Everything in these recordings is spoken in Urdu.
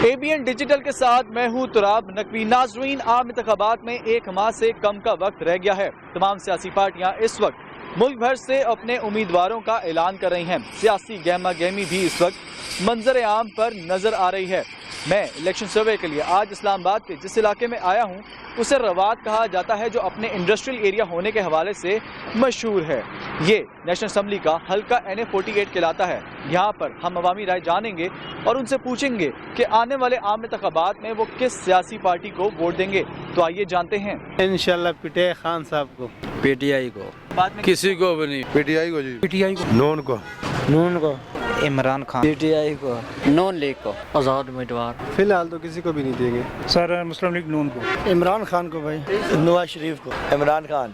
ABN ڈیجیٹل کے ساتھ میں ہوں تراب نقوی۔ ناظرین، عام انتخابات میں ایک ماہ سے کم کا وقت رہ گیا ہے۔ تمام سیاسی پارٹیاں اس وقت ملک بھر سے اپنے امیدواروں کا اعلان کر رہی ہیں۔ سیاسی گہما گہمی بھی اس وقت منظر عام پر نظر آ رہی ہے۔ میں الیکشن سروے کے لیے آج اسلام آباد کے جس علاقے میں آیا ہوں اسے رواد کہا جاتا ہے، جو اپنے انڈسٹریل ایریا ہونے کے حوالے سے مشہور ہے۔ یہ نیشنل اسمبلی کا حلقہ NA48 کہلاتا ہے۔ یہاں پر ہم عوامی رائے جانیں گے اور ان سے پوچھیں گے کہ آنے والے عام انتخابات میں وہ کس سیاسی پارٹی کو ووٹ دیں گے۔ تو آئیے جانتے ہیں۔ انشاءاللہ PTI خان صاحب کو، PTI کو، بعد میں کسی کو بھی نہیں، PTI کو جی، PTI کو، نون کو، نون کو، عمران خان، PTI کو، نون لیگ کو، آزاد امیدوار۔ فی الحال تو کسی کو بھی نہیں دیں گے سر مسلم لیگ نون کو، عمران خان کو بھائی، نواز شریف کو، عمران خان،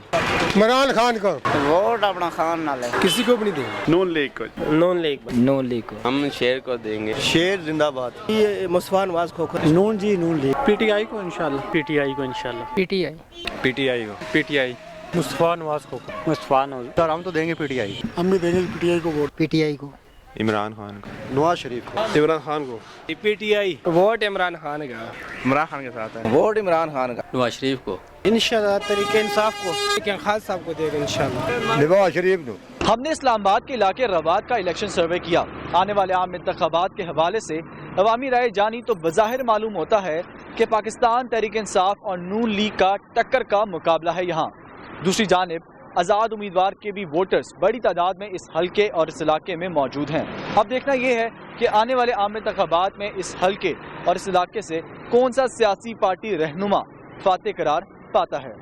عمران خان کو، ووٹ اپنا خان نہ لے، کسی کو بھی نہیں دیں گے، نون لیگ کو، نون لیگ، نون لیگ کو، ہم شیر کو دیں گے۔ شیر زندہ باد، یہ مصطفیٰ نواز کھوکھر، نون جی نون لیگ، PTI کو انشاءاللہ، PTI کو انشاءاللہ، PTI کو، PTI، مصطفیٰ نواز کھوکھر، مصطفیٰ نواز، سر ہم تو دیں گے PTI، ہم بھی دیں گے PTI کو ووٹ، PTI کو، عمران خان کو، نواز شریف کو، عمران خان کو، PTI، ووٹ عمران خان کا، عمران خان کے ساتھ ہے، ووٹ عمران خان کا، نواز شریف کو، انشاءاللہ تحریک انصاف کو، لیکن خان صاحب کو دے گا انشاءاللہ، نواز شریف کو۔ ہم نے اسلام آباد کے علاقے رواد کا الیکشن سروے کیا۔ آنے والے عام انتخابات کے حوالے سے عوامی رائے جانی تو بظاہر معلوم ہوتا ہے کہ پاکستان تحریک انصاف اور نون لیگ کا ٹکر کا مقابلہ ہے یہاں۔ دوسری جانب آزاد امیدوار کے بھی ووٹرز بڑی تعداد میں اس حلقے اور اس علاقے میں موجود ہیں۔ اب دیکھنا یہ ہے کہ آنے والے عام انتخابات میں اس حلقے اور اس علاقے سے کون سا سیاسی پارٹی رہنما فاتح قرار پاتا ہے۔